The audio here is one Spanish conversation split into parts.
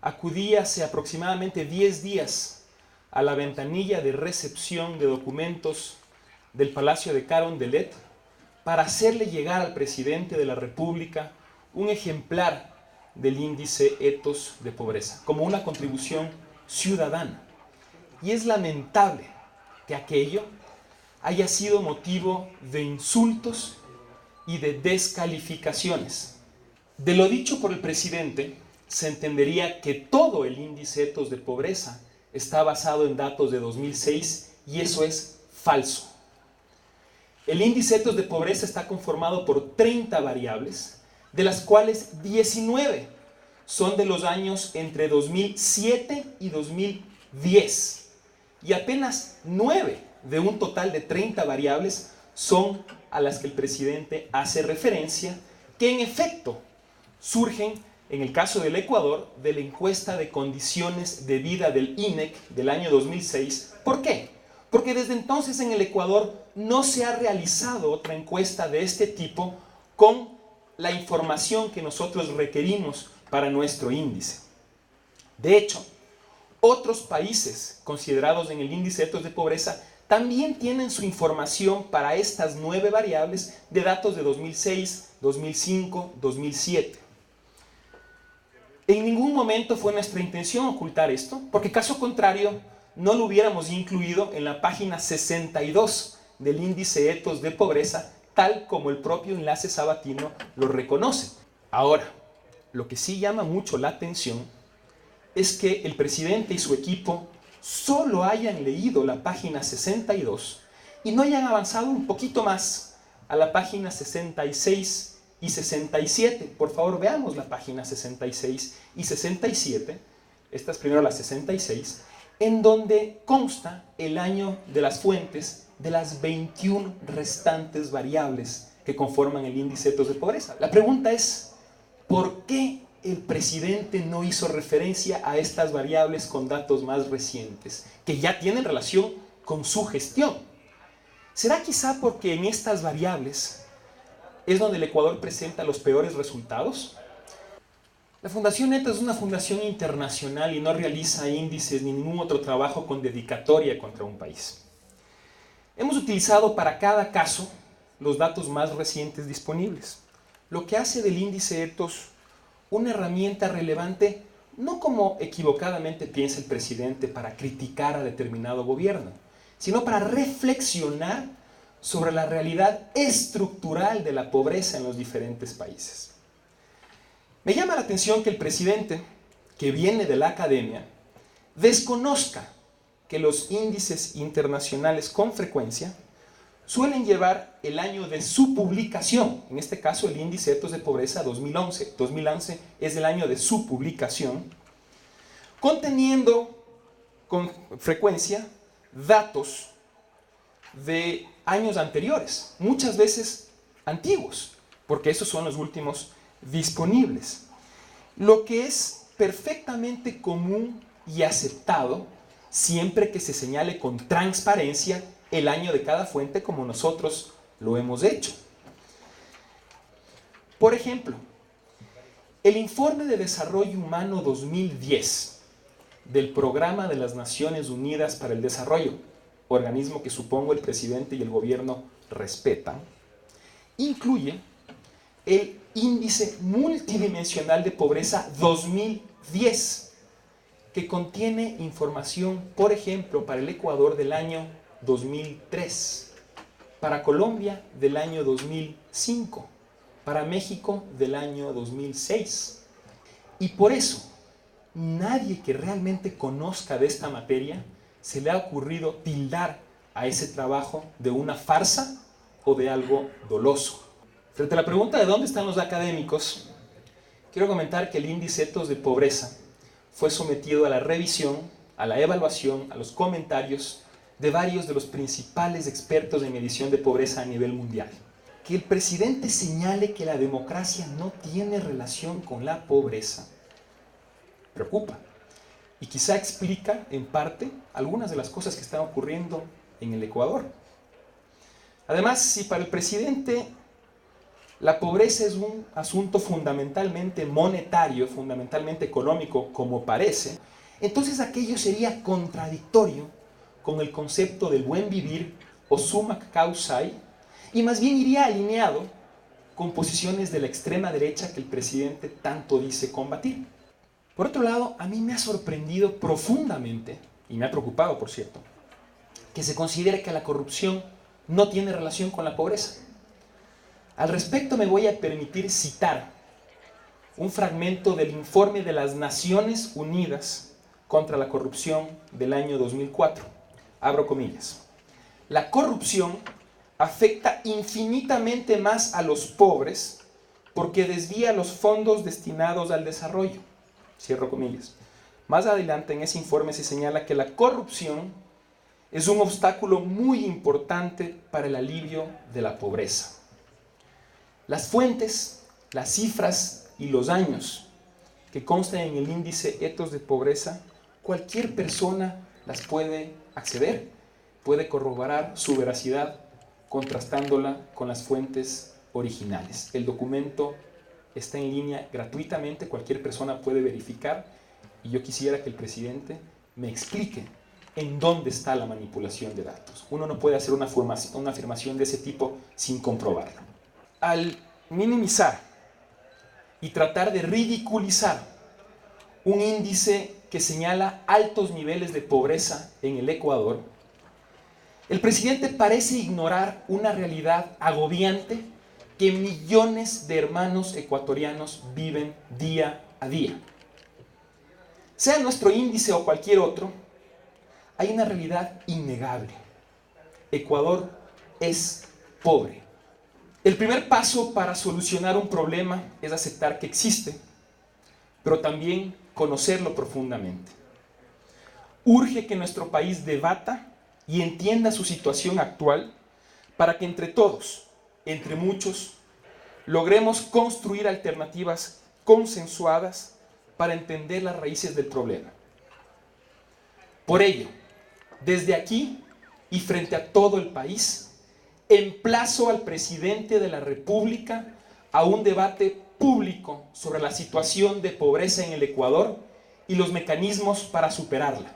acudí hace aproximadamente 10 días a la ventanilla de recepción de documentos del Palacio de Carondelet para hacerle llegar al presidente de la República un ejemplar del índice Ethos de Pobreza, como una contribución ciudadana. Y es lamentable que aquello haya sido motivo de insultos y de descalificaciones. De lo dicho por el presidente, se entendería que todo el índice Ethos de Pobreza está basado en datos de 2006 y eso es falso. El índice Ethos de Pobreza está conformado por 30 variables, de las cuales 19 son de los años entre 2007 y 2010 y apenas 9 de un total de 30 variables son a las que el presidente hace referencia, que en efecto surgen, en el caso del Ecuador, de la encuesta de condiciones de vida del INEC del año 2006. ¿Por qué? Porque desde entonces en el Ecuador no se ha realizado otra encuesta de este tipo con la información que nosotros requerimos para nuestro índice. De hecho, otros países considerados en el índice de Ethos de Pobreza también tienen su información para estas 9 variables de datos de 2006, 2005, 2007. En ningún momento fue nuestra intención ocultar esto, porque caso contrario, no lo hubiéramos incluido en la página 62 del índice Ethos de Pobreza, tal como el propio Enlace Sabatino lo reconoce. Ahora, lo que sí llama mucho la atención es que el presidente y su equipo solo hayan leído la página 62 y no hayan avanzado un poquito más a la página 66 y 67. Por favor, veamos la página 66 y 67. Esta es primero la 66, en donde consta el año de las fuentes de las 21 restantes variables que conforman el índice Ethos de Pobreza. La pregunta es, ¿por qué el presidente no hizo referencia a estas variables con datos más recientes, que ya tienen relación con su gestión? ¿Será quizá porque en estas variables es donde el Ecuador presenta los peores resultados? La Fundación Ethos es una fundación internacional y no realiza índices ni ningún otro trabajo con dedicatoria contra un país. Hemos utilizado para cada caso los datos más recientes disponibles, lo que hace del índice Ethos una herramienta relevante, no como equivocadamente piensa el presidente para criticar a determinado gobierno, sino para reflexionar sobre la realidad estructural de la pobreza en los diferentes países. Me llama la atención que el presidente, que viene de la academia, desconozca que los índices internacionales con frecuencia suelen llevar el año de su publicación, en este caso el índice Ethos de Pobreza 2011. 2011 es el año de su publicación, conteniendo con frecuencia datos de años anteriores, muchas veces antiguos, porque esos son los últimos disponibles. Lo que es perfectamente común y aceptado siempre que se señale con transparencia el año de cada fuente, como nosotros lo hemos hecho. Por ejemplo, el Informe de Desarrollo Humano 2010 del Programa de las Naciones Unidas para el Desarrollo, organismo que supongo el presidente y el gobierno respetan, incluye el Índice Multidimensional de Pobreza 2010, que contiene información, por ejemplo, para el Ecuador del año 2003, para Colombia del año 2005, para México del año 2006. Y por eso, nadie que realmente conozca de esta materia se le ha ocurrido tildar a ese trabajo de una farsa o de algo doloso. Frente a la pregunta de dónde están los académicos, quiero comentar que el índice Ethos de Pobreza fue sometido a la revisión, a la evaluación, a los comentarios de varios de los principales expertos en medición de pobreza a nivel mundial. Que el presidente señale que la democracia no tiene relación con la pobreza preocupa y quizá explica en parte algunas de las cosas que están ocurriendo en el Ecuador. Además, si para el presidente la pobreza es un asunto fundamentalmente monetario, fundamentalmente económico, como parece, entonces aquello sería contradictorio con el concepto del buen vivir o summa causae, y más bien iría alineado con posiciones de la extrema derecha que el presidente tanto dice combatir. Por otro lado, a mí me ha sorprendido profundamente, y me ha preocupado, por cierto, que se considere que la corrupción no tiene relación con la pobreza. Al respecto me voy a permitir citar un fragmento del informe de las Naciones Unidas contra la corrupción del año 2004. Abro comillas. La corrupción afecta infinitamente más a los pobres porque desvía los fondos destinados al desarrollo. Cierro comillas. Más adelante en ese informe se señala que la corrupción es un obstáculo muy importante para el alivio de la pobreza. Las fuentes, las cifras y los años que constan en el índice Ethos de Pobreza, cualquier persona las puede acceder, puede corroborar su veracidad contrastándola con las fuentes originales. El documento está en línea gratuitamente, cualquier persona puede verificar, y yo quisiera que el presidente me explique en dónde está la manipulación de datos. Uno no puede hacer una afirmación de ese tipo sin comprobarlo. Al minimizar y tratar de ridiculizar un índice que señala altos niveles de pobreza en el Ecuador, el presidente parece ignorar una realidad agobiante que millones de hermanos ecuatorianos viven día a día. Sea nuestro índice o cualquier otro, hay una realidad innegable. Ecuador es pobre. El primer paso para solucionar un problema es aceptar que existe, pero también conocerlo profundamente. Urge que nuestro país debata y entienda su situación actual para que entre todos, entre muchos, logremos construir alternativas consensuadas para entender las raíces del problema. Por ello, desde aquí y frente a todo el país, emplazo al presidente de la República a un debate público sobre la situación de pobreza en el Ecuador y los mecanismos para superarla.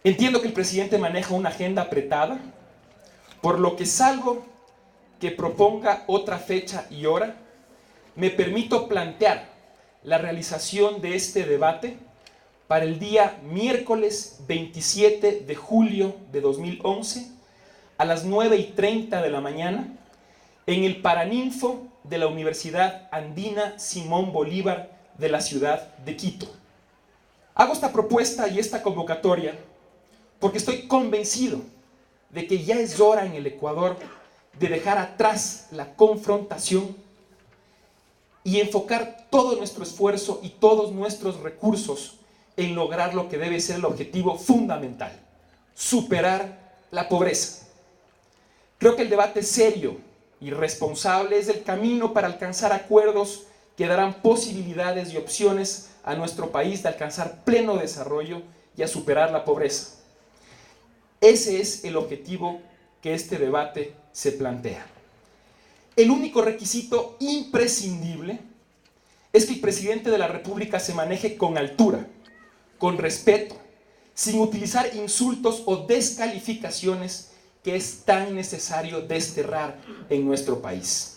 Entiendo que el presidente maneja una agenda apretada, por lo que salvo que proponga otra fecha y hora, me permito plantear la realización de este debate para el día miércoles 27 de julio de 2011 a las 9:30 de la mañana en el Paraninfo de la Universidad Andina Simón Bolívar de la ciudad de Quito. Hago esta propuesta y esta convocatoria porque estoy convencido de que ya es hora en el Ecuador de dejar atrás la confrontación y enfocar todo nuestro esfuerzo y todos nuestros recursos en lograr lo que debe ser el objetivo fundamental: superar la pobreza. Creo que el debate serio y responsable es el camino para alcanzar acuerdos que darán posibilidades y opciones a nuestro país de alcanzar pleno desarrollo y a superar la pobreza. Ese es el objetivo que este debate se plantea. El único requisito imprescindible es que el presidente de la República se maneje con altura, con respeto, sin utilizar insultos o descalificaciones que es tan necesario desterrar en nuestro país.